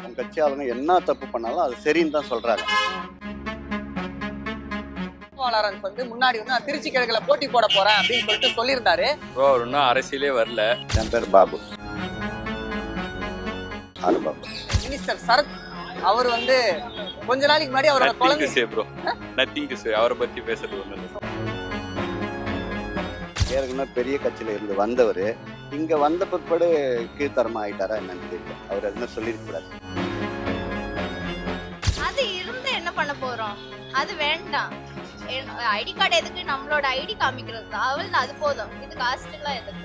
உங்க கட்சி ஆளுங்க என்ன தப்பு பண்ணாலும் அது சரின்னு தான் சொல்றாங்க. லாரன்ஸ் வந்து முன்னாடி வந்து நான் திருச்சி கிழக்குல போட்டி போட போறேன் அப்படின்னு சொல்லிட்டு சொல்லியிருந்தாரு. ப்ரோ அவர் இன்னும் அரசியலே வரல. என் பேர் பாபு. பாபு. மினிஸ்டர் சரத் அவர் வந்து கொஞ்ச நாளைக்கு முன்னாடி அவரோட குழந்தை ப்ரோ நத்திங் டு சே அவரை பத்தி பேசுறது ஒண்ணு இல்லை. ஏற்கனவே பெரிய கட்சியில இருந்து வந்தவர் இங்க வந்த பிற்பாடு கீழ்த்தரமா ஆயிட்டாரா என்னன்னு தெரியல. அவர் எதுவுமே சொல்லிருக்க கூடாது. அது இருந்து என்ன பண்ண போறோம்? அது வேண்டாம். ஐடி கார்டு எதுக்கு? நம்மளோட ஐடி காமிக்கிறது தான். அவள் அது போதும். இது காஸ்ட் எல்லாம் எதுக்கு?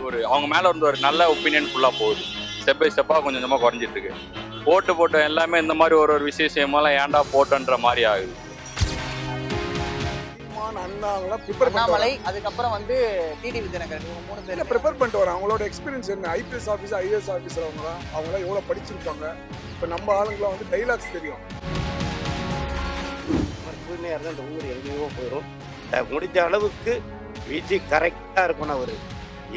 ஒரு அவங்க மேல வந்து ஒரு நல்ல ஒப்பீனியன் ஃபுல்லா போகுது. ஸ்டெப் பை ஸ்டெப்பா கொஞ்சம் கொஞ்சமா குறைஞ்சிட்டு இருக்கு. போட்டு எல்லாமே இந்த மாதிரி ஒரு விசேஷமெல்லாம் ஏன்டா போட்டோன்ற மாதிரி ஆகுது. அண்ணாமலை அதுக்கப்புறம் வந்து டிடிவி தினகரன் இவங்க 3 பேர் ப்ரிப்பேர் பண்ணிட்டு வராங்க. அவங்களோட எக்ஸ்பீரியன்ஸ் என்ன? ஐபிஎஸ் ஆஃபீஸர், ஐஏஎஸ் ஆஃபீஸர் அவங்களாம் எவ்வளோ படிச்சிருக்காங்க. இப்போ நம்ம ஆளுங்களாம் வந்து டைலாக்ஸ் தெரியும். தூய்மையாக இருந்தால் இந்த ஊர் எங்கேயோ போயிடும். முடிஞ்ச அளவுக்கு விஜி கரெக்டாக இருக்கணும் அவர்.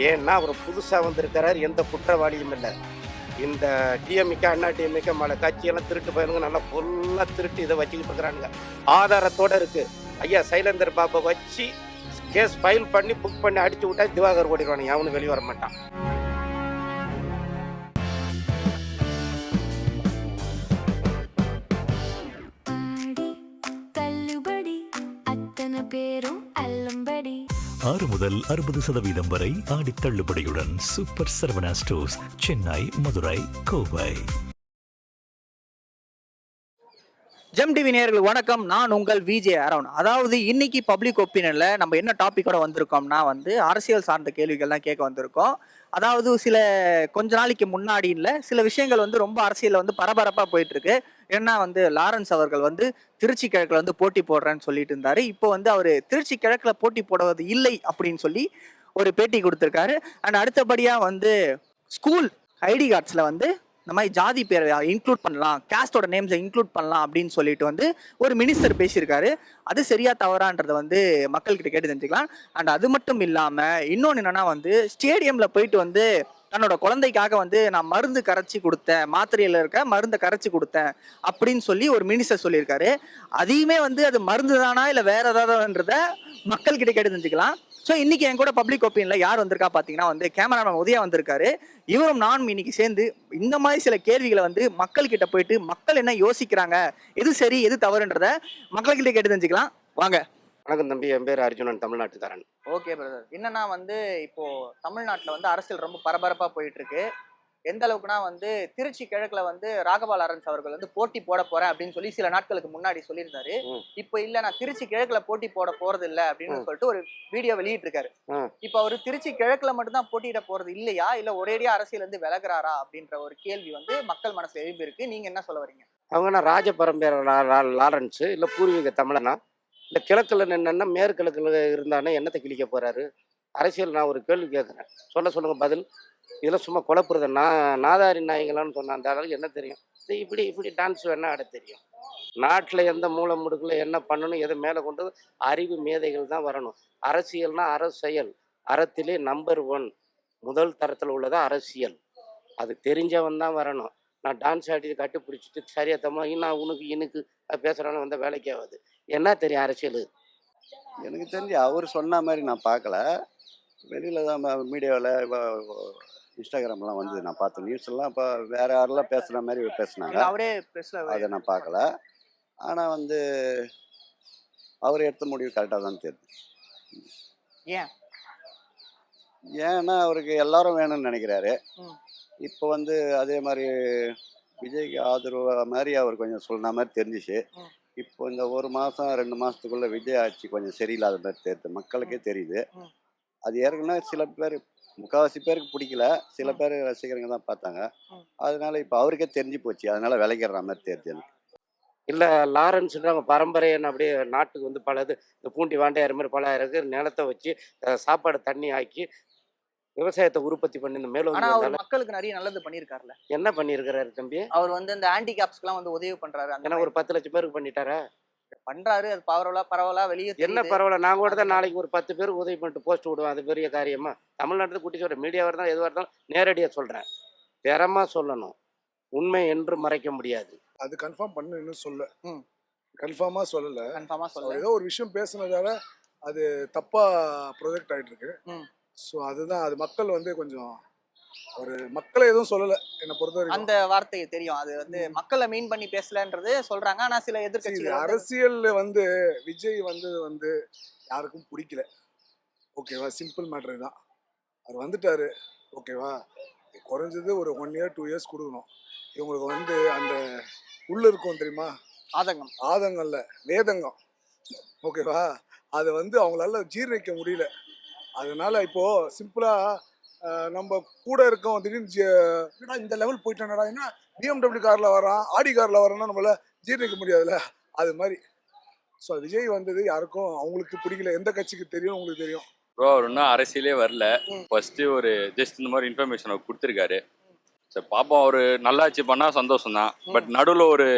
ஏன்னா அவர் புதுசாக வந்திருக்கிறார், எந்த குற்றவாளியும் இல்லை. இந்த டிஎம்கே அண்ணா டிஎம்கே மலை கட்சியெல்லாம் திருட்டு போயிருங்க, நல்லா ஃபுல்லாக திருட்டு இதை வச்சுக்கிட்டு இருக்கிறானுங்க. ஆதாரத்தோடு இருக்குது. ஐயா சைலேந்தர் பாப்பை வச்சு கேஸ் ஃபைல் பண்ணி புக் பண்ணி அடிச்சு விட்டா திவாகர் ஓடிடுவானுங்க. அவனு வெளியே வர மாட்டான். ஆறு முதல் 60% வரை ஆடி தள்ளுபடியுடன் super Saravana stores, Chennai, Madurai, Kovai. Gem TV நேயர்களுக்கு வணக்கம். நான் உங்கள் விஜய் அரவன். அதாவது இன்னைக்கு பப்ளிக் ஒப்பீனியன்ல நம்ம என்ன டாபிக்கோட வந்திருக்கோம்னா வந்து அரசியல் சார்ந்த கேள்விகள்லாம் கேட்க வந்திருக்கோம். அதாவது கொஞ்ச நாளைக்கு முன்னாடி இல்லை, சில விஷயங்கள் வந்து ரொம்ப அரசியலில் வந்து பரபரப்பாக போயிட்டு இருக்கு. ஏன்னா வந்து லாரன்ஸ் அவர்கள் வந்து திருச்சி கிழக்குல வந்து போட்டி போடுறேன்னு சொல்லிட்டு இருந்தாரு. இப்போ வந்து அவர் திருச்சி கிழக்குல போட்டி போடுவது இல்லை அப்படின்னு சொல்லி ஒரு பேட்டி கொடுத்துருக்காரு. அண்ட் அடுத்தபடியாக வந்து ஸ்கூல் ஐடி கார்ட்ஸில் வந்து இந்த மாதிரி ஜாதி பேரை இன்க்ளூட் பண்ணலாம், கேஸ்டோட நேம்ஸை இன்க்ளூட் பண்ணலாம் அப்படின்னு சொல்லிட்டு வந்து ஒரு மினிஸ்டர் பேசியிருக்காரு. அது சரியா தவறான்றதை வந்து மக்கள்கிட்ட கேட்டு தெரிஞ்சுக்கலாம். அண்ட் அது மட்டும் இல்லாமல் இன்னொன்று என்னன்னா வந்து ஸ்டேடியமில் போயிட்டு வந்து தன்னோட குழந்தைக்காக வந்து நான் மருந்து கரைச்சி கொடுத்தேன், மாத்திரையில் இருக்க மருந்தை கரைச்சி கொடுத்தேன் அப்படின்னு சொல்லி ஒரு மினிஸ்டர் சொல்லியிருக்காரு. அதையுமே வந்து அது மருந்து தானா இல்லை வேற ஏதாவதுன்றத மக்கள்கிட்ட கேட்டு தெரிஞ்சுக்கலாம். ஸோ இன்னைக்கு என் கூட பப்ளிக் ஒப்பீனியன்ல யார் வந்திருக்கா பார்த்தீங்கன்னா வந்து கேமராமேன் உதயா வந்திருக்காரு. இவரும் நானும் இன்னைக்கு சேர்ந்து இந்த மாதிரி சில கேள்விகளை வந்து மக்கள்கிட்ட போயிட்டு மக்கள் என்ன யோசிக்கிறாங்க, எது சரி எது தவறுன்றத மக்கள்கிட்ட கேட்டு தெரிஞ்சுக்கலாம். வாங்க. வணக்கம் தம்பி, என் பேர் அர்ஜுனன், தமிழ்நாட்டுக்காரன். Okay brother. என்னன்னா வந்து இப்போ தமிழ்நாட்டில் வந்து அரசியல் ரொம்ப பரபரப்பாக போயிட்டு இருக்கு. எந்த அளவுக்குனா வந்து திருச்சி கிழக்குல வந்து ராகவா லாரன்ஸ் அவர்கள் வந்து போட்டி போட போறேன் அப்படின்னு சொல்லி சில நாட்களுக்கு முன்னாடி சொல்லியிருந்தாரு. இப்போ இல்ல நான் திருச்சி கிழக்குல போட்டி போட போறது இல்லை அப்படின்னு சொல்லிட்டு ஒரு வீடியோ வெளியிட்டு இருக்காரு. இப்போ அவரு திருச்சி கிழக்குல மட்டும்தான் போட்டியிட போறது இல்லையா, இல்ல ஒரேடியா அரசியல் இருந்து விலகுறாரா அப்படின்ற ஒரு கேள்வி வந்து மக்கள் மனசுல எழுப்பி இருக்கு. நீங்க என்ன சொல்ல வரீங்க? அவங்க ராஜ பரம்பரை லாரன்ஸ் இல்லை பூர்வீக தமிழனா இல்லை கிழக்கில் நின்னா மேற்கிழக்கில் இருந்தானே என்னத்தை கிழிக்க போறாரு? அரசியல் நான் ஒரு கேள்வி கேட்குறேன், சொல்லுங்க பதில். இதெல்லாம் சும்மா குழப்புறது. நாதாரி நாய்களான்னு சொன்ன அந்த அளவுக்கு என்ன தெரியும்? இது இப்படி டான்ஸ் வேணா ஆட தெரியும். நாட்டில் எந்த மூலை முடுக்கில் என்ன பண்ணணும், எதை மேலே கொண்டு அறிவு மேதைகள் தான் வரணும். அரசியல்னா அரசியல், அறத்திலே நம்பர் 1 முதல் தரத்தில் உள்ளதா அரசியல். அது தெரிஞ்சவன் தான் வரணும். நான் டான்ஸ் ஆடி கட்டி பிடிச்சிட்டு சரியா தமிழ் நான் உனக்கு எனக்கு பேசுகிறான்னு வந்தால் வேலைக்கு ஆகாது. என்ன தெரியும் அரசியல்? எனக்கு தெரிஞ்சு அவர் சொன்ன மாதிரி நான் பார்க்கல. வெளியில தான் மீடியாவில் இன்ஸ்டாகிராம்லாம் வந்து நான் பார்த்தேன். நியூஸ் எல்லாம் இப்போ வேற யாரெல்லாம் பேசுகிற மாதிரி பேசுனாங்க, அவரே பிரஸ்ல அதை நான் பார்க்கல. ஆனால் வந்து அவர் எடுத்த முடிவு கரெக்டாக தான் தெரியுது. ஏன்னா அவருக்கு எல்லாரும் வேணும்னு நினைக்கிறாரு. இப்போ வந்து அதே மாதிரி விஜய்க்கு ஆதரவு மாதிரி அவர் கொஞ்சம் சொன்ன மாதிரி தெரிஞ்சிச்சு. இப்போ இந்த 1 மாதம் 2 மாதத்துக்குள்ள விஜய் ஆட்சி கொஞ்சம் சரியில்லாத மாதிரி தெரியுது, மக்களுக்கே தெரியுது. அது ஏற்கனவே சில பேர், முக்கால்வாசி பேருக்கு பிடிக்கல, சில பேர் ரசிகருங்க தான் பார்த்தாங்க. அதனால இப்போ அவருக்கே தெரிஞ்சு போச்சு, அதனால விளைக்கிற மாதிரி தெரியுது எனக்கு. இல்லை லாரன்ஸ்ன்றவங்க பரம்பரைன்னு அப்படியே நாட்டுக்கு வந்து பல இந்த பூண்டி வாண்டையார் மாதிரி பல இருக்குது நிலத்தை வச்சு சாப்பாடு தண்ணி ஆக்கி விவசாயத்தை உற்பத்தி பண்ணி இந்த மேலும் மக்களுக்கு நிறைய நல்லது பண்ணியிருக்காருல்ல. என்ன பண்ணியிருக்கிறாரு தம்பி? அவர் வந்து இந்த ஹேண்டிகேப்ஸ்க்குலாம் வந்து உதவி பண்றாரு. ஏன்னா ஒரு 10 லட்சம் பேருக்கு பண்ணிட்டாரா? பண்றாரு. அது பரவலா வெளியே என்ன பரவாயில்ல. நான் கூட தான் நாளைக்கு ஒரு 10 பேருக்கு உதவி பண்ணிட்டு போஸ்ட் விடுவேன். அது பெரிய காரியமா? தமிழ்நாட்டுக்கு கூட்டி சொல்கிறேன், மீடியாவாக இருந்தாலும் எதுவாக இருந்தாலும் நேரடியாக சொல்கிறேன். திறமா சொல்லணும். உண்மை என்று மறைக்க முடியாது. அது கன்ஃபார்ம் பண்ணு இன்னும் சொல்ல ம். கன்ஃபார்மா சொல்லல. கன்ஃபார்மா சொல்ல. அவர் ஏதோ ஒரு விஷயம் பேசுனதால அது தப்பா ப்ரொஜெக்ட் ஆயிட்டு இருக்கு. ம். ஸோ அதுதான் அது மக்கள் வந்து கொஞ்சம் ஒரு மக்களை எதுவும் சொல்லல என்னை பொறுத்த வரைக்கும். அந்த வார்த்தை தெரியும். அது வந்து மக்களை மீன் பண்ணி பேசலன்றது சொல்றாங்க. ஆனா சில See, இது எதிர்க்கட்சிகள் அரசியல்ல வந்து விஜய் வந்து யாருக்கும் பிடிக்கல. ஓகேவா, சிம்பிள் மேட்ரு தான். அவர் வந்துட்டாரு, ஓகேவா, குறைஞ்சது ஒரு 1 year 2 years கொடுக்கணும். இவங்களுக்கு வந்து அந்த உள்ள இருக்கும் தெரியுமா, ஆதங்கம். ஆதங்கம்ல வேதங்கம், ஓகேவா, அதை வந்து அவங்களால ஜீரணிக்க முடியல. அதனால இப்போ சிம்பிளா நம்ம கூட இருக்கோம், திடீர்னு என்னடா இந்த லெவல் போயிட்டானடா, என்ன BMW கார்ல வரான், ஆடி கார்ல வரான்னா நம்மளால ஜீரணிக்க முடியாதுல்ல, அது மாதிரி. ஸோ விஜய் வந்தது யாருக்கும் அவங்களுக்கு பிடிக்கல. எந்த கட்சிக்கு தெரியும், உங்களுக்கு தெரியும். ப்ரோ அவர் இன்னும் அரசியலே வரல. ம். ஃபர்ஸ்ட் ஒரு ஜஸ்ட் இந்த மாதிரி இன்ஃபர்மேஷன் அவர் கொடுத்துருக்காரு. சரி பாப்போம், அவர் நல்லாச்சு பண்ணா சந்தோஷம் தான். பட் நடுவில் ஒரு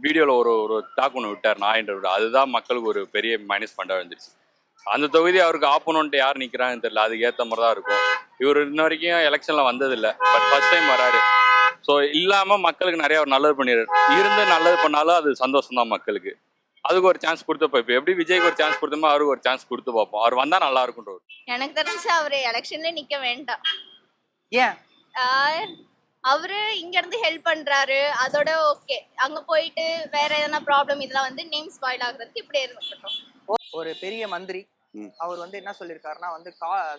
வீடியோவில் ஒரு டாக் ஒன்று விட்டார், நாயின்ற. அதுதான் மக்களுக்கு ஒரு பெரிய மைனஸ் பாயிண்டாக வந்துருச்சு. அந்த தொகுதி அவருக்கு ஆப்போனன்ட் யார் நிற்கிறாங்கன்னு தெரியல, அதுக்கு ஏற்ற மாதிரி தான் இருக்கும். இவர் இன்ன வரைக்கும் எலெக்ஷனில் வந்ததில்லை, பட் ஃபர்ஸ்ட் டைம் வராரு. ஸோ இல்லாமல் மக்களுக்கு நிறைய ஒரு நல்லது பண்ணிடுறாரு. இருந்து நல்லது பண்ணாலும் அது சந்தோஷம் தான் மக்களுக்கு. அதுக்கு ஒரு சான்ஸ் கொடுத்தப்போ இப்போ எப்படி விஜய்க்கு ஒரு சான்ஸ் கொடுத்தோமோ அவருக்கு ஒரு சான்ஸ் கொடுத்து பார்ப்போம். அவர் வந்தால் நல்லா இருக்குன்ற. எனக்கு தெரிஞ்சு அவரு எலெக்ஷன்ல நிக்க வேண்டாம். ஏன்? ஆஹ் அவரு இங்க இருந்து ஹெல்ப் பண்றாரு, அதோட ஓகே. அங்க போயிட்டு வேற எதனா ப்ராப்ளம் இதெல்லாம் வந்து நேம் ஸ்பாயில் ஆகுறதுக்கு இப்படியே இருக்கட்டும். ஒரு பெரிய மந்திரி ம். அவர் வந்து என்ன சொல்லியிருக்காருன்னா வந்து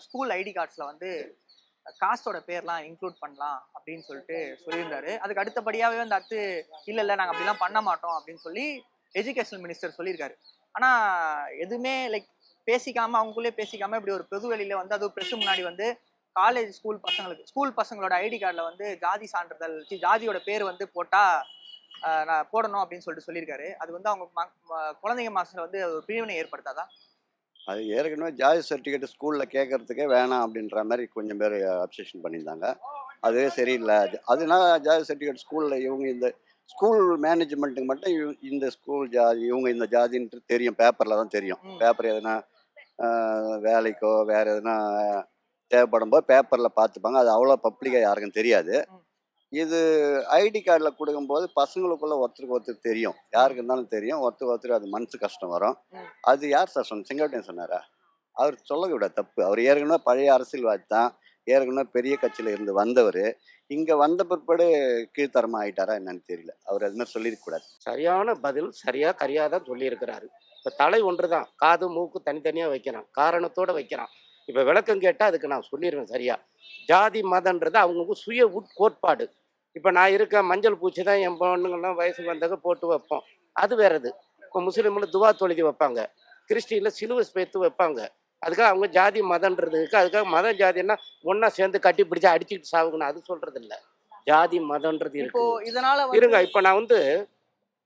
ஸ்கூல் ஐடி கார்ட்ஸ்ல வந்து காஸ்டோட பேர்லாம் இன்க்ளூட் பண்ணலாம் அப்படின்னு சொல்லிட்டு சொல்லியிருந்தாரு. அதுக்கு அடுத்தபடியாவே வந்து அடுத்து இல்ல நாங்க அப்படிலாம் பண்ண மாட்டோம் அப்படின்னு சொல்லி எஜுகேஷன் மினிஸ்டர் சொல்லியிருக்காரு. ஆனா எதுவுமே லைக் பேசிக்காம, அவங்களுக்குள்ளே பேசிக்காம இப்படி ஒரு பொது வெளியில வந்து அது ப்ரெஸ் முன்னாடி வந்து காலேஜ் ஸ்கூல் பசங்களோட ஐடி கார்டில் வந்து ஜாதி சான்றிதழ் ஜாதியோட பேர் வந்து போட்டா நான் போடணும் அப்படின்னு சொல்லிட்டு சொல்லியிருக்காரு. அது வந்து அவங்க குழந்தைங்க மாசத்துல வந்து ஒரு பிரிவினை ஏற்படுத்தாதா? அது ஏற்கனவே ஜாதி சர்டிஃபிகேட் ஸ்கூலில் கேட்கறதுக்கே வேணாம் அப்படின்ற மாதிரி கொஞ்சம் பேர் அப்செஷன் பண்ணியிருந்தாங்க. அதுவே சரியில்லை. அதனால ஜாதி சர்டிஃபிகேட் ஸ்கூலில் இவங்க இந்த ஸ்கூல் மேனேஜ்மெண்ட்டுக்கு மட்டும் இந்த ஸ்கூல் ஜாதி, இவங்க இந்த ஜாதின்ட்டு தெரியும், பேப்பரில் தான் தெரியும். பேப்பர் எதுனா வேலைக்கோ வேறு எதுனா தேவைப்படும் போது பேப்பரில் பார்த்துப்பாங்க. அது அவ்வளோ பப்ளிக்காக யாருக்கும் தெரியாது. இது ஐடி கார்டில் கொடுக்கும்போது பசங்களுக்குள்ள ஒருத்தருக்கு ஒருத்தர் தெரியும், யாருக்கு இருந்தாலும் தெரியும், ஒருத்தர் அது மனசு கஷ்டம் வரும். அது யார் சார் சொன்ன? செங்கோட்டையன் சொன்னாரா? அவர் சொல்லக்கூட தப்பு. அவர் ஏற்கனவே பழைய அரசியல்வாதி தான், ஏற்கனவே பெரிய கட்சியில் இருந்து வந்தவர். இங்கே வந்த பிற்பாடு கீழ்த்தரமாக ஆகிட்டாரா என்னன்னு தெரியல. அவர் அது மாதிரி சொல்லியிருக்கக்கூடாது. சரியான பதில் சரியாக கரியாக தான் சொல்லியிருக்கிறாரு. இப்போ தலை ஒன்று தான், காது மூக்கு தனித்தனியாக வைக்கிறான், காரணத்தோடு வைக்கிறான். இப்போ விளக்கம் கேட்டால் அதுக்கு நான் சொல்லிடுவேன் சரியா. ஜாதி மதன்றது அவங்களுக்கு சுய உட்கோட்பாடு. இப்போ நான் இருக்கேன், மஞ்சள் பூச்சி தான் என் பொண்ணுங்கள்லாம் வயசுக்கு வந்தவங்க போட்டு வைப்போம், அது வேறது. இப்போ முஸ்லீமில் துவா தொழுதி வைப்பாங்க, கிறிஸ்டினில் சிலுவை சேர்த்து வைப்பாங்க. அதுக்காக அவங்க ஜாதி மதன்றதுக்கு அதுக்காக மத ஜாதின்னா ஒன்றா சேர்ந்து கட்டி பிடிச்சி அடிச்சுக்கிட்டு சாவுக்கணும், அது சொல்கிறது இல்லை. ஜாதி மதன்றது இப்போ இருக்கு. இதனால இருங்க, இப்போ நான் வந்து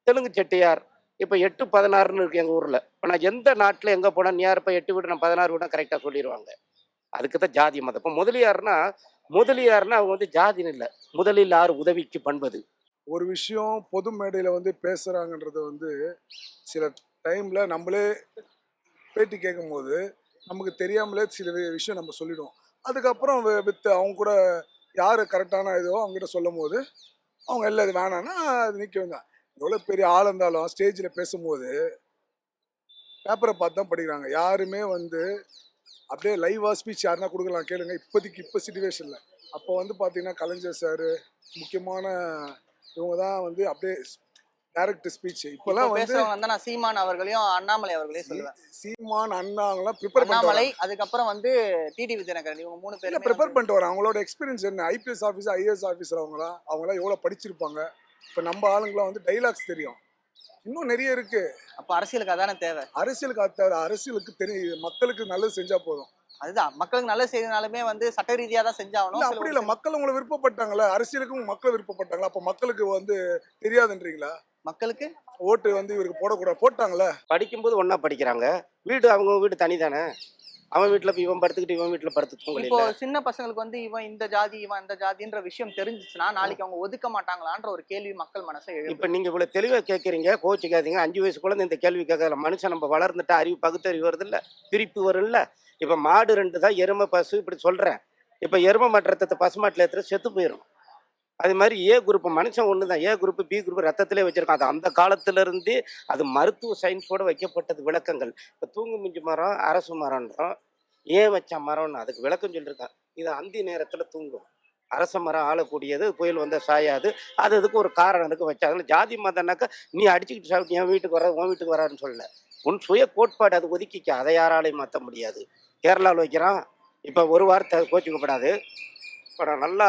தெலுங்கு செட்டியார் இப்போ 8-16ன்னு இருக்கு எங்கள் ஊரில். இப்போ நான் எந்த நாட்டில் எங்கே போனால் நீ யார் இப்போ 8 வீடு நான் 16 வீடு கரெக்டாக சொல்லிடுவாங்க. அதுக்கு தான் ஜாதி மதம். இப்போ முதலியார்னா அவங்க வந்து ஜாதின்னு இல்லை, முதலில் யார் உதவிக்கு பண்பது. ஒரு விஷயம் பொது மேடையில் வந்து பேசுகிறாங்கன்றது வந்து சில டைமில் நம்மளே பேட்டி கேட்கும்போது நமக்கு தெரியாமலே சில விஷயம் நம்ம சொல்லிடுவோம். அதுக்கப்புறம் வித் அவங்க கூட யார் கரெக்டான இதோ அவங்ககிட்ட சொல்லும் போது அவங்க எல்லாம் இது வேணான்னா அது நிற்கும் தான். எவ்வளோ பெரிய ஆள் இருந்தாலும் ஸ்டேஜில் பேசும்போது பேப்பரை பார்த்து தான் படிக்கிறாங்க. யாருமே வந்து அப்படியே லைவாக ஸ்பீச் யாருன்னா கொடுக்கலாம், கேளுங்க. இப்போதைக்கு இப்போ சிச்சுவேஷனில் அப்போ வந்து பார்த்தீங்கன்னா கலைஞர் சார் முக்கியமான இவங்க தான் வந்து அப்படியே டைரக்ட் ஸ்பீச். இப்போல்லாம் வந்து நான் சீமான் அவர்களையும் அண்ணாமலை அவர்களையும் சொல்லுவேன். சீமான் அண்ணா அவங்களாம் ப்ரிப்பேர் அண்ணாமலை, அதுக்கப்புறம் வந்து டிடிவி தினகரன், இவங்க 3 பேரும் ப்ரிப்பேர் பண்ணிட்டு வராங்க. அவங்களோட எக்ஸ்பீரியன்ஸ் என்ன, ஐபிஎஸ் ஆஃபீஸர் ஐஏஎஸ் ஆஃபீஸர் அவங்களாம் எவ்வளோ படிச்சிருப்பாங்க. இப்போ நம்ம ஆளுங்களாம் வந்து டைலாக்ஸ் தெரியும், இன்னும் நிறைய இருக்கு. அப்போ அரசியலுக்கு அதானே தேவை. அரசியலுக்கு தெரியும், மக்களுக்கு நல்லது செஞ்சா போதும். அதுதான் மக்களுக்கு நல்லது செய்யறதுனாலுமே வந்து சட்ட ரீதியாக தான் செஞ்சாகணும். அப்படி இல்லை, மக்கள் உங்களை விருப்பப்பட்டாங்களா, அரசியலுக்கும் மக்கள் விருப்பப்பட்டாங்களா? அப்போ மக்களுக்கு வந்து தெரியாதுன்றீங்களா? மக்களுக்கு ஓட்டு வந்து இவருக்கு போடக்கூடாது போட்டாங்களே. படிக்கும்போது ஒன்றா படிக்கிறாங்க, வீடு அவங்க வீடு தனி தானே. அவன் வீட்டில் போய் இவன் படுத்துக்கிட்டு இவன் வீட்டில் படுத்து இப்போ தூங்கல. சின்ன பசங்களுக்கு வந்து இவன் இந்த ஜாதி இவன் இந்த ஜாதின்ற விஷயம் தெரிஞ்சிச்சுன்னா நாளைக்கு அவங்க ஒதுக்க மாட்டாங்களான்ற ஒரு கேள்வி மக்கள் மனசுல எழும். இப்போ நீங்கள் இவ்வளோ தெளிவாக கேட்குறீங்க, கோச்சிக்காதீங்க. 5 வயசு குழந்தை இந்த கேள்வி கேட்கல. மனுஷன் நம்ம வளர்ந்துட்டா அறிவு பகுத்தறிவு வருது இல்லை, பிரிப்பு வரும்ல. இப்போ மாடு 2 தான், எருமை பசு இப்படி சொல்கிறேன். இப்போ எருமை மாட்டு ரத்தத்தை பசுமாட்டில் ஏற்றுற செத்து போயிடும். அது மாதிரி ஏ குரூப் மனுஷன் ஒன்று தான். ஏ குரூப் பி குரூப் ரத்தத்திலே வச்சுருக்கான். அது அந்த காலத்திலேருந்தே அது மருத்துவ சயின்ஸோடு வைக்கப்பட்டது விளக்கங்கள். இப்போ தூங்கு மிஞ்சி மரம் அரசு மரம்ன்றோம், ஏன் வச்ச மரம்னு அதுக்கு விளக்கம் சொல்லியிருக்கான். இது அந்தி நேரத்தில் தூங்கும். அரச மரம் ஆளக்கூடியது, புயல் வந்தால் சாயாது. அது அதுக்கு ஒரு காரணம் இருக்குது வச்சா. அதில் ஜாதி மதம்னாக்கா நீ அடிச்சுக்கிட்டு சாப்பிட்டு என் வீட்டுக்கு வர உன் வீட்டுக்கு வரான்னு சொல்லல. உன் சுய கோட்பாடு அது ஒதுக்கிக்க, அதை யாராலையும் மாற்ற முடியாது. கேரளாவில் வைக்கிறான். இப்போ ஒரு வார்த்தை கோச்சிக்கப்படாது. இப்போ நான் நல்லா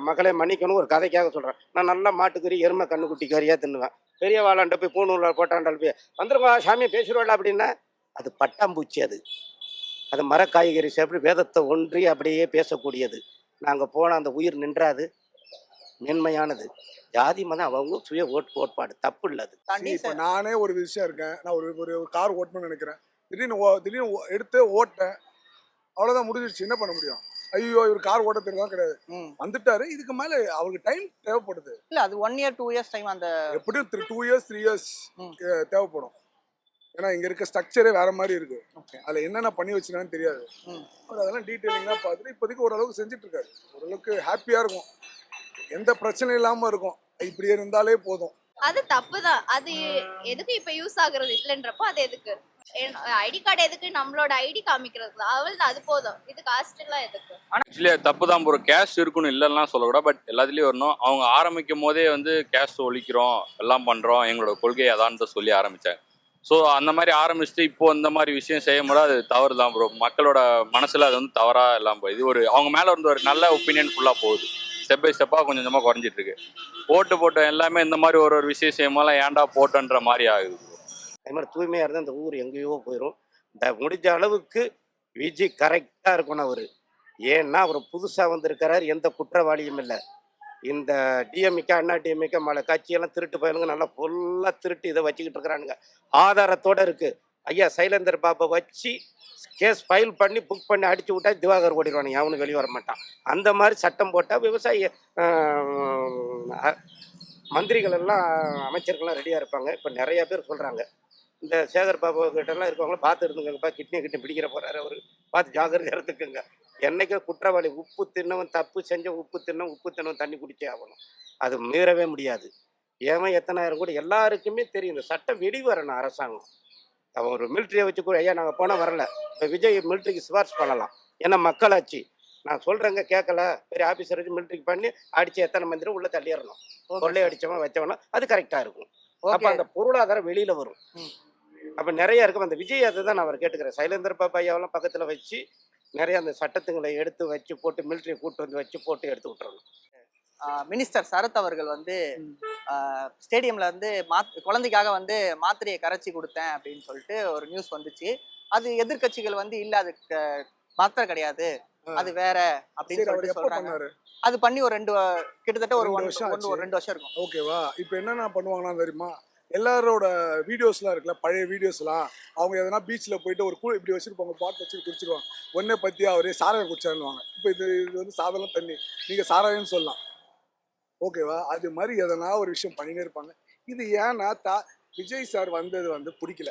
மக்களை மன்னிக்கணும், ஒரு கதைக்காக சொல்கிறேன். நான் நல்லா மாட்டுக்கறி எருமை கண்ணுக்குட்டி கறியாக தின்னுவேன். பெரிய வாழாண்ட போய் பூணூரில் போட்டாண்டால் போய் வந்துருவா சாமி பேசிடுவாள் அப்படின்னா அது பட்டாம்பூச்சி. அது மரக்காய்கறி சாப்பிட்டு வேதத்தை ஒன்றி அப்படியே பேசக்கூடியது. நாங்கள் போனால் அந்த உயிர் நின்றாது, மேன்மையானது. ஜாதி மதம் அவங்க சுய கோட்பாடு தப்பு இல்லை. அது தாண்டி இப்போ நானே ஒரு விஷயம் இருக்கேன். நான் ஒரு கார் ஓட்டணும்னு நினைக்கிறேன். திடீர்னு எடுத்து ஓட்டேன், அவ்வளோதான், முடிஞ்சிருச்சு. என்ன பண்ண முடியும்? ஐயோ இவர் கார் ஓட்ட தெரியுதான் கிடையாது, வந்துட்டாரு. இதுக்கு மேலே அவருக்கு டைம் தேவைப்படுது. இல்ல அது 1 year 2 years டைம் அந்த எப்படியும் 2 years 3 years தேவைப்படும். ஏன்னா இங்கே இருக்க ஸ்ட்ரக்சரே வேற மாதிரி இருக்கு. அதில் என்னென்ன பண்ணி வச்சுனான்னு தெரியாது. அவர் அதெல்லாம் டீட்டெயிலிங்காக பார்த்துட்டு இப்போதைக்கு ஓரளவுக்கு செஞ்சுட்டு இருக்காரு. ஓரளவுக்கு ஹாப்பியாக இருக்கும், எந்த பிரச்சனையும் இல்லாமல் இருக்கும். இப்படியே இருந்தாலே போதும். அது தப்பு தான். அது எதுக்கு இப்ப யூஸ் ஆகுறது இல்லைன்றப்போ அது எதுக்கு? ஐடி கார்டு எதுக்கு? நம்மளோட ஐடி காமிக்கிறது தான். அவள் அது போதும். இது காஸ்ட் எல்லாம் எதுக்கு? ஆக்சுவலி தப்பு தான் ப்ரோ. கேஷ் இருக்கணும் இல்லைன்னா சொல்லக்கூடாது. பட் எல்லாத்துலேயும் வரணும். அவங்க ஆரம்பிக்கும் போதே வந்து கேஷ் ஒழிக்கிறோம், எல்லாம் பண்ணுறோம், எங்களோட கொள்கை அதான்னு சொல்லி ஆரம்பித்தாங்க. ஸோ அந்த மாதிரி ஆரம்பிச்சுட்டு இப்போ இந்த மாதிரி விஷயம் செய்யும் போது அது தவறு தான் ப்ரோ. மக்களோட மனசில் அது வந்து தவறாக எல்லாம் போகுது. இது ஒரு அவங்க மேலே வந்து ஒரு நல்ல ஒப்பீனியன் ஃபுல்லாக போகுது. ஸ்டெப் பை ஸ்டெப்பாக கொஞ்சம் கொஞ்சமாக குறைஞ்சிட்டு இருக்கு. ஓட்டு போட்ட எல்லாமே இந்த மாதிரி ஒரு விஷயம் செய்யும் போதெல்லாம் ஏன்டா போட்டோன்ற மாதிரி ஆகுது. அது மாதிரி தூய்மையாக இருந்தால் இந்த ஊர் எங்கேயோ போயிடும். இந்த முடிஞ்ச அளவுக்கு விஜய் கரெக்டாக இருக்கணும் அவர். ஏன்னா அவர் புதுசாக வந்திருக்கிறார், எந்த குற்றவாளியும் இல்லை. இந்த டிஎம்கே அண்ணா டிஎம்கே மலை கட்சியெல்லாம் திருட்டு பயலுங்க நல்லா ஃபுல்லாக திருட்டு இதை வச்சுக்கிட்டு இருக்கிறானுங்க. ஆதாரத்தோடு இருக்குது. ஐயா சைலேந்தர் பாபா வச்சு கேஸ் ஃபைல் பண்ணி புக் பண்ணி அடிச்சு விட்டா திவாகர் ஓடிடுவானுங்க, அவனுக்கு வெளியே வர மாட்டான். அந்த மாதிரி சட்டம் போட்டால் விவசாயி மந்திரிகள் எல்லாம் அமைச்சர்கள்லாம் ரெடியாக இருப்பாங்க. இப்போ நிறையா பேர் சொல்கிறாங்க, இந்த சேகர் பாபு கிட்டலாம் இருக்கவங்கள பார்த்து இருந்துங்கப்பா, கிட்னி பிடிக்கிற போகிறாரு அவர், பார்த்து ஜாகிரதையாக இருந்துக்குங்க. என்னைக்கு குற்றவாளி உப்பு தின்னவன் தப்பு செஞ்ச உப்பு தின்னவன் தண்ணி குடிச்சே ஆகணும். அது மீறவே முடியாது. ஏன் எத்தனாயிரம் கூட எல்லாருக்குமே தெரியும். இந்த சட்டம் வெளிவரணும் அரசாங்கம். அவன் ஒரு மிலிட்ரியை வச்சு கூட ஐயா நாங்கள் போனால் வரல, இப்போ விஜய் மிலிட்ரிக்கு சிபாரிசு பண்ணலாம். ஏன்னா மக்களாட்சி. நான் சொல்கிறேங்க கேட்கல, பெரிய ஆஃபீஸர் வச்சு மிலிட்ரிக்கு பண்ணி அடித்து எத்தனை மந்திரம் உள்ளே தள்ளிடணும். கொள்ளை அடித்தவன் வச்சவனா அது கரெக்டாக இருக்கும். அப்போ அந்த பொருளாதாரம் வெளியில் வரும். அப்போ நிறையா இருக்கும். அந்த விஜய் அதை தான் நான் அவர் கேட்டுக்கிறேன். சைலேந்தர் பாபா ஐயாவெல்லாம் பக்கத்தில் வச்சு நிறைய அந்த சட்டத்துங்களை எடுத்து வச்சு போட்டு மிலிட்ரியை கூட்டு வந்து வச்சு போட்டு எடுத்து விட்டுறணும். மினிஸ்டர் சரத் அவர்கள் வந்து ஸ்டேடியம்ல வந்து குழந்தைக்காக வந்து மாத்திரையை கரைச்சி கொடுத்தேன் அப்படின்னு சொல்லிட்டு ஒரு நியூஸ் வந்துச்சு. அது எதிர்கட்சிகள் வந்து இல்ல அது மாத்திரை கிடையாது, அது வேற அப்படின்னு சொல்லிட்டு சொல்றாங்க. அது பண்ணி ஒரு கிட்டத்தட்ட ஒரு 2 வருஷம் இருக்கும். ஓகேவா? இப்போ என்னென்ன பண்ணுவாங்கன்னா தெரியுமா, எல்லாரோட வீடியோஸ்லாம் இருக்குல்ல, பழைய வீடியோஸ்லாம், அவங்க எதனா பீச்சில் போயிட்டு ஒரு இப்படி வச்சுருப்பாங்க, பாட்டு வச்சுட்டு குடிச்சிருவாங்க. ஒன்னே பற்றி அவரே சாராயம் குடிச்சாருவாங்க. இப்போ இது வந்து சாதாரண தண்ணி, நீங்கள் சாராயம்னு சொல்லலாம். ஓகேவா? அது மாதிரி எதனா ஒரு விஷயம் பண்ணினே இருப்பாங்க. இது ஏன்னா விஜய் சார் வந்தது வந்து பிடிக்கல,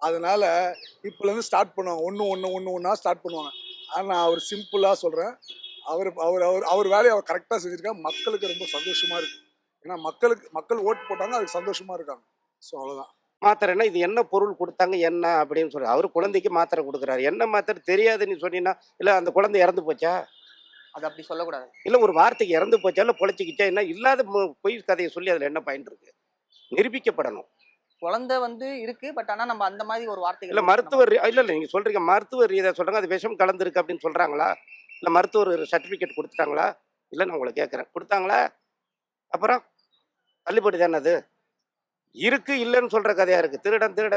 அதனால இப்போலேருந்து ஸ்டார்ட் பண்ணுவாங்க. ஒன்றா ஸ்டார்ட் பண்ணுவாங்க. ஆனால் அவர் சிம்பிளாக சொல்கிறேன், அவர் வேலையை அவர் கரெக்டாக செஞ்சுருக்காங்க. மக்களுக்கு ரொம்ப சந்தோஷமாக இருக்குது. ஏன்னா மக்கள் ஓட்டு போட்டாங்க, அதுக்கு சந்தோஷமாக இருக்காங்க. ஸோ அவ்வளோதான். மாத்திரைன்னா இது என்ன பொருள் கொடுத்தாங்க என்ன அப்படின்னு சொல்லி அவர் குழந்தைக்கு மாத்திரை கொடுக்குறாரு. என்ன மாத்திரை தெரியாதுன்னு சொன்னீங்கன்னா, இல்லை அந்த குழந்தை இறந்து போச்சா, அது அப்படி சொல்லக்கூடாது. இல்லை ஒரு வார்த்தைக்கு இறந்து போச்சா, இல்லை பொழைச்சிக்கிச்சா, என்ன இல்லாத பொய் கதையை சொல்லி அதில் என்ன பயன் இருக்கு? நிரூபிக்கப்படணும். குழந்தை வந்து இருக்கு, பட் ஆனால் நம்ம அந்த மாதிரி ஒரு வார்த்தை இல்லை மருத்துவர் இல்லை நீங்கள் சொல்கிறீங்க மருத்துவர் இதை சொல்கிறாங்க, அது விஷம் கலந்துருக்கு அப்படின்னு சொல்கிறாங்களா? இல்லை மருத்துவர் சர்டிஃபிகேட் கொடுத்துட்டாங்களா? இல்லை நான் உங்களை கேட்குறேன், கொடுத்தாங்களா? அப்புறம் தள்ளுபடி தானே அது. இருக்கு இல்லைன்னு சொல்கிற கதையாக இருக்குது.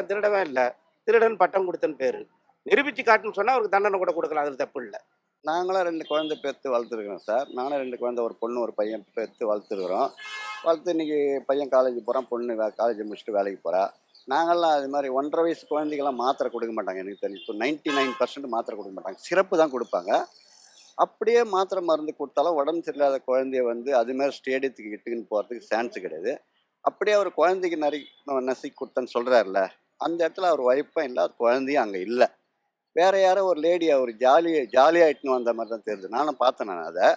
திருடவே இல்லை, திருடன் பட்டம் கொடுத்தன்னு பேர். நிரூபித்து காட்டுன்னு சொன்னால் அவருக்கு தண்டனை கூட கொடுக்கலாம், அதில் தப்பு இல்லை. நாங்களாம் 2 குழந்தை பெற்று வளர்த்துருக்குறோம் சார். நானும் 2 குழந்தை, ஒரு பொண்ணு ஒரு பையன் பெற்று வளர்த்துருக்குறோம். வளர்த்து இன்றைக்கி பையன் காலேஜ் போகிறான், பொண்ணு காலேஜ் முடிச்சுட்டு வேலைக்கு போகிறா. நாங்கள்லாம் அது மாதிரி 1.5 வயசு குழந்தைகள்லாம் மாத்திரை கொடுக்க மாட்டாங்க. எனக்கு தெரிஞ்சு இப்போ 99% மாத்திரை கொடுக்க மாட்டாங்க, சிறப்பு தான் கொடுப்பாங்க. அப்படியே மாத்திரை மருந்து கொடுத்தாலும் உடம்பு சரியில்லாத குழந்தைய வந்து அதுமாதிரி ஸ்டேடியத்துக்கு இட்டுக்குன்னு போகிறதுக்கு சான்ஸ் கிடையாது. அப்படியே அவர் குழந்தைக்கு நசுக்கி கொடுத்தேன்னு சொல்கிறாருல, அந்த இடத்துல அவர் ஒய்ஃபும் இல்லை, அவர் குழந்தையும் அங்கே இல்லை. வேறு யாரோ ஒரு லேடி அவர் ஜாலியாக இட்டுன்னு வந்த மாதிரி தான் தெரியுது. நானும் பார்த்தேன். நான் அதை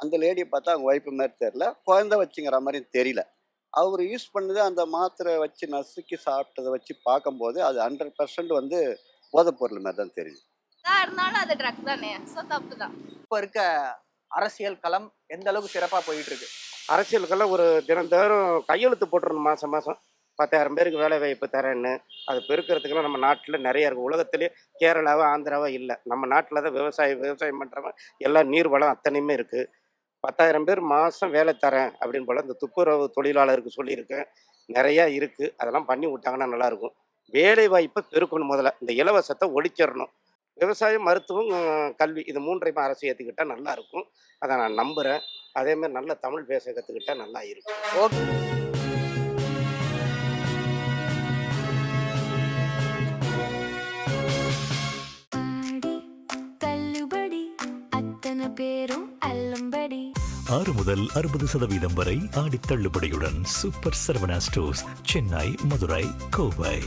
அந்த லேடியை பார்த்தா அவங்க ஒய்ஃபு மாதிரி தெரியல, குழந்தை வச்சுங்கிற மாதிரியும் தெரியல. அவர் யூஸ் பண்ணது அந்த மாத்திரை வச்சு நசுக்கி சாப்பிட்டதை வச்சு பார்க்கும்போது அது 100% வந்து போதைப் பொருள் மாதிரி தான் தெரியுது. எதா இருந்தாலும் அது ட்ரக் தானே, ஸோ தப்பு தான். இப்போ இருக்க அரசியல் களம் எந்த அளவுக்கு சிறப்பா போயிட்டு இருக்கு? அரசியலுக்கெல்லாம் ஒரு தினந்தோறும் கையெழுத்து போட்டுறணும் மாதம் மாதம் 10,000 பேருக்கு வேலை வாய்ப்பு தரேன்னு. அது பெருக்கிறதுக்கெல்லாம் நம்ம நாட்டில் நிறைய இருக்குது. உலகத்திலே கேரளாவோ ஆந்திராவோ இல்லை, நம்ம நாட்டில் தான் விவசாயம் பண்ணுறவன் எல்லாம் நீர் வளம் அத்தனையுமே இருக்குது. 10,000 பேர் மாதம் வேலை தரேன் அப்படின்னு போல் இந்த துப்புரவு தொழிலாளருக்கு சொல்லியிருக்கேன். நிறையா இருக்குது, அதெல்லாம் பண்ணி விட்டாங்கன்னா நல்லாயிருக்கும். வேலை வாய்ப்பை பெருக்கணும், முதல்ல இந்த இலவசத்தை ஒழிச்சிடணும். விவசாயம், மருத்துவம், கல்வி இது 3ஐயுமே அரசு ஏற்றுக்கிட்டால் நல்லாயிருக்கும். அதை நான் நம்புகிறேன். அதேமாதிரி நல்ல தமிழ் பேச கற்றுக்கிட்டால் நல்லா இருக்கும். ஓகே. தள்ளுபடி அத்தனை பேரும் அல்லம்படி 6 முதல் 60% வரை ஆடி தள்ளுபடியுடன் சூப்பர் சரவணா ஸ்டோர்ஸ், சென்னை, மதுரை, கோவை.